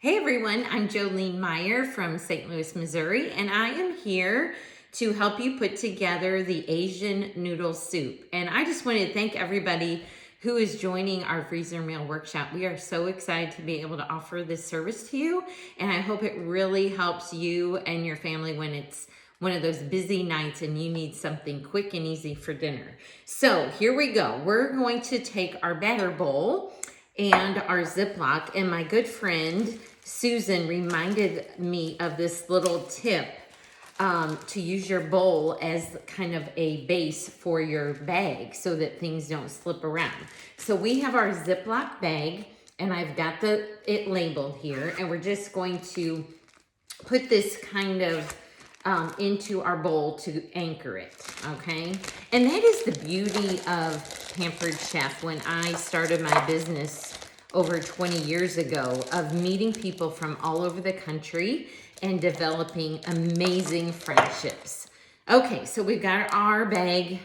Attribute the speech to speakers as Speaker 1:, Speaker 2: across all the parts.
Speaker 1: Hey everyone, I'm Jolene Meyer from St. Louis, Missouri, and I am here to help you put together the Asian noodle soup. And I just wanted to thank everybody who is joining our freezer meal workshop. We are so excited to be able to offer this service to you, and I hope it really helps you and your family when it's one of those busy nights and you need something quick and easy for dinner. So here we go. We're going to take our batter bowl and our Ziploc, and my good friend Susan reminded me of this little tip to use your bowl as kind of a base for your bag so that things don't slip around. So we have our Ziploc bag, and I've got it labeled here, and we're just going to put this kind of into our bowl to anchor it, okay? And that is the beauty of Pampered Chef. When I started my business over 20 years ago, of meeting people from all over the country and developing amazing friendships. Okay, so we've got our bag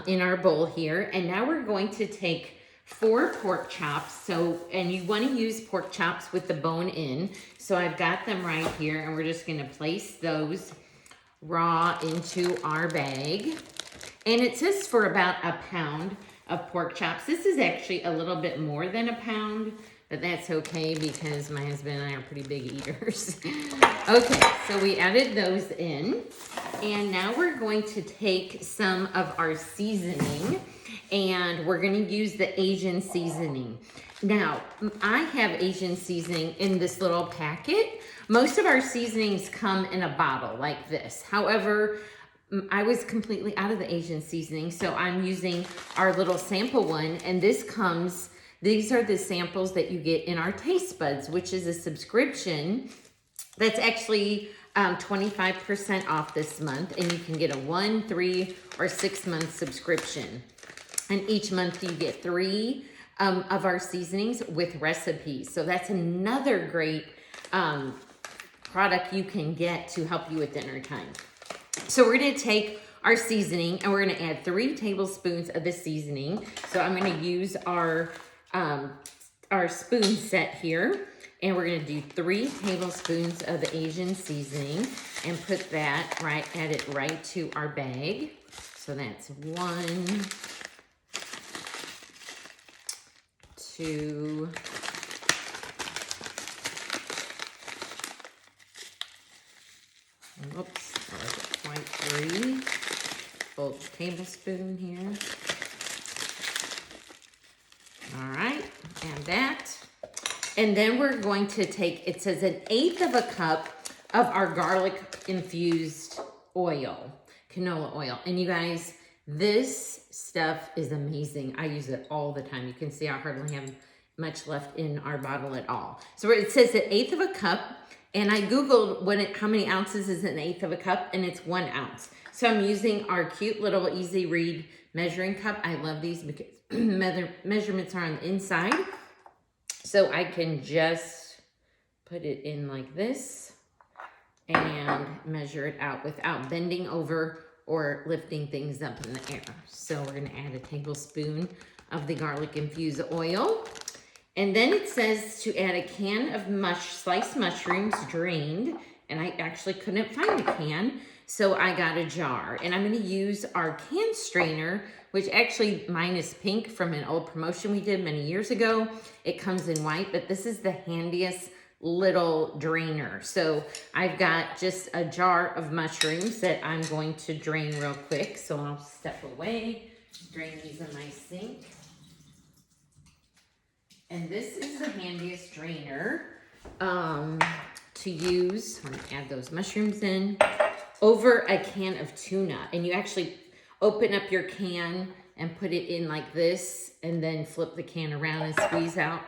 Speaker 1: in our bowl here, and now we're going to take 4 pork chops. And you want to use pork chops with the bone in. So I've got them right here, and we're just going to place those raw into our bag. And it says for about a pound of pork chops. This is actually a little bit more than a pound, but that's okay because my husband and I are pretty big eaters. Okay, so we added those in, and now we're going to take some of our seasoning, and we're going to use the Asian seasoning. Now, I have Asian seasoning in this little packet. Most of our seasonings come in a bottle like this. However, I was completely out of the Asian seasoning, so I'm using our little sample one, and these are the samples that you get in our Taste Buds, which is a subscription that's actually 25% off this month, and you can get a 1, 3, or 6 month subscription. And each month you get 3 of our seasonings with recipes. So that's another great product you can get to help you with dinner time. So we're going to take our seasoning, and we're going to add 3 tablespoons of the seasoning. So I'm going to use our spoon set here, and we're going to do 3 tablespoons of the Asian seasoning and put that add it right to our bag. So that's 1, 2, whoops, that wasn't quite 3 full tablespoon here. All right, and that. And then we're going to take, it says 1/8 of a cup of our garlic infused oil, canola oil. And you guys, this stuff is amazing. I use it all the time. You can see I hardly have much left in our bottle at all. So it says 1/8 of a cup, and I Googled how many ounces is 1/8 of a cup, and it's 1 ounce. So I'm using our cute little easy read measuring cup. I love these because measurements are on the inside. So I can just put it in like this and measure it out without bending over or lifting things up in the air. So we're going to add a tablespoon of the garlic infused oil. And then it says to add a can of sliced mushrooms drained. And I actually couldn't find a can, so I got a jar. And I'm going to use our can strainer, which actually mine is pink from an old promotion we did many years ago. It comes in white, but this is the handiest little drainer. So I've got just a jar of mushrooms that I'm going to drain real quick. So I'll step away, drain these in my sink. And this is the handiest drainer to use. I'm gonna add those mushrooms in over a can of tuna. And you actually open up your can and put it in like this, and then flip the can around and squeeze out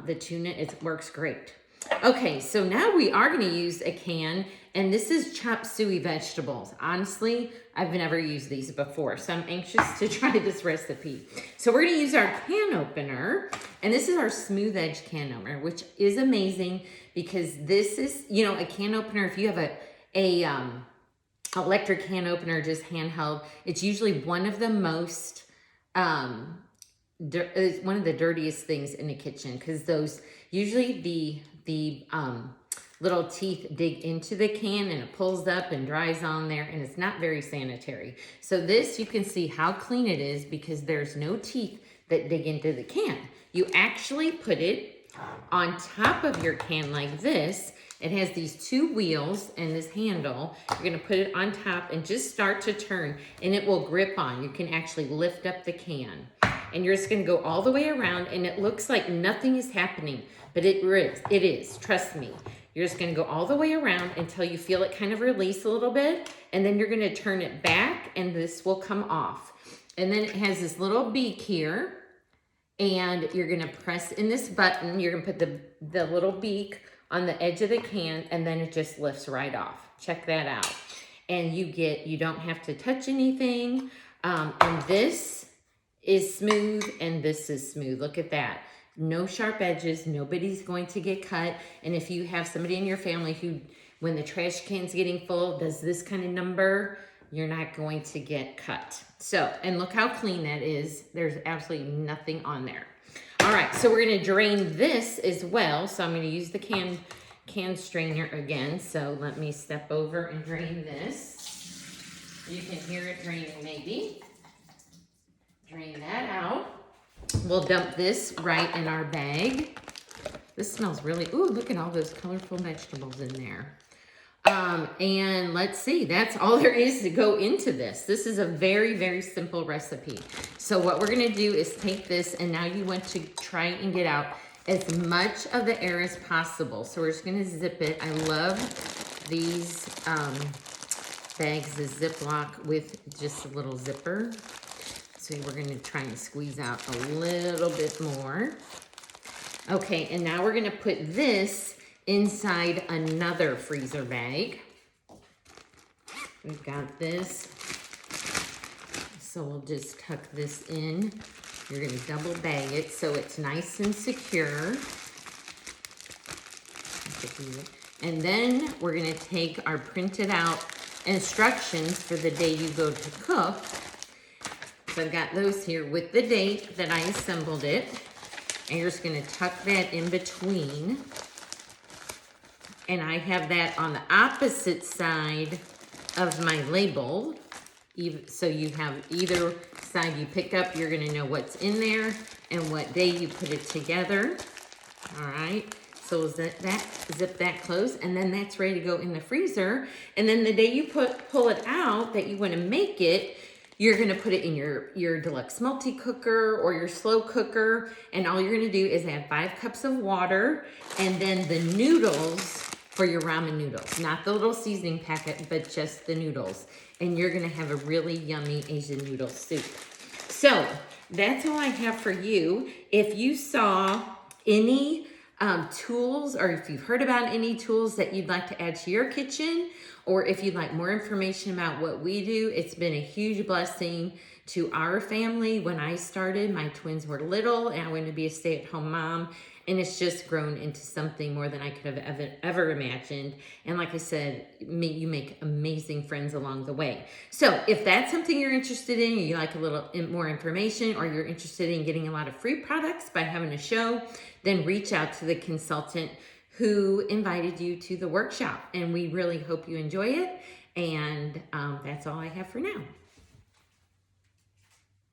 Speaker 1: the tuna. It works great. Okay, so now we are going to use a can, and this is chop suey vegetables. Honestly, I've never used these before, so I'm anxious to try this recipe. So we're going to use our can opener, and this is our smooth edge can opener, which is amazing because this is, a can opener. If you have a electric can opener, just handheld, it's usually one of the most is one of the dirtiest things in the kitchen, because those usually the little teeth dig into the can and it pulls up and dries on there, and it's not very sanitary. So this, you can see how clean it is because there's no teeth that dig into the can. You actually put it on top of your can like this. It has these two wheels and this handle. You're gonna put it on top and just start to turn, and it will grip on. You can actually lift up the can. And you're just gonna go all the way around, and it looks like nothing is happening, but it is, trust me. You're just gonna go all the way around until you feel it kind of release a little bit, and then you're gonna turn it back, and this will come off. And then it has this little beak here, and you're gonna press in this button. You're gonna put the little beak on the edge of the can, and then it just lifts right off. Check that out. And you don't have to touch anything. And this is smooth, and this is smooth. Look at that. No sharp edges. Nobody's going to get cut. And if you have somebody in your family who, when the trash can's getting full, does this kind of number, you're not going to get cut. So, and look how clean that is. There's absolutely nothing on there. All right, so we're gonna drain this as well. So I'm gonna use the can strainer again. So let me step over and drain this. You can hear it draining maybe. Drain that out. We'll dump this right in our bag. This smells really, ooh, look at all those colorful vegetables in there. And let's see, that's all there is to go into this. This is a very, very simple recipe. So what we're gonna do is take this, and now you want to try and get out as much of the air as possible. So we're just gonna zip it. I love these bags, the Ziploc with just a little zipper. So we're gonna try and squeeze out a little bit more. Okay, and now we're gonna put this inside another freezer bag. We've got this. So we'll just tuck this in. You're gonna double bag it so it's nice and secure. And then we're gonna take our printed out instructions for the day you go to cook. So I've got those here with the date that I assembled it. And you're just gonna tuck that in between. And I have that on the opposite side of my label. So you have either side you pick up, you're gonna know what's in there and what day you put it together. All right, so zip that closed, and then that's ready to go in the freezer. And then the day you pull it out that you wanna make it, you're gonna put it in your deluxe multi-cooker or your slow cooker, and all you're gonna do is add 5 cups of water, and then the noodles for your ramen noodles, not the little seasoning packet, but just the noodles. And you're gonna have a really yummy Asian noodle soup. So that's all I have for you. If you saw any tools, or if you've heard about any tools that you'd like to add to your kitchen, or if you'd like more information about what we do, it's been a huge blessing to our family. When I started, my twins were little and I wanted to be a stay-at-home mom, and it's just grown into something more than I could have ever imagined. And like I said, you make amazing friends along the way. So if that's something you're interested in, or you like a little more information, or you're interested in getting a lot of free products by having a show, then reach out to the consultant who invited you to the workshop. And we really hope you enjoy it. And that's all I have for now.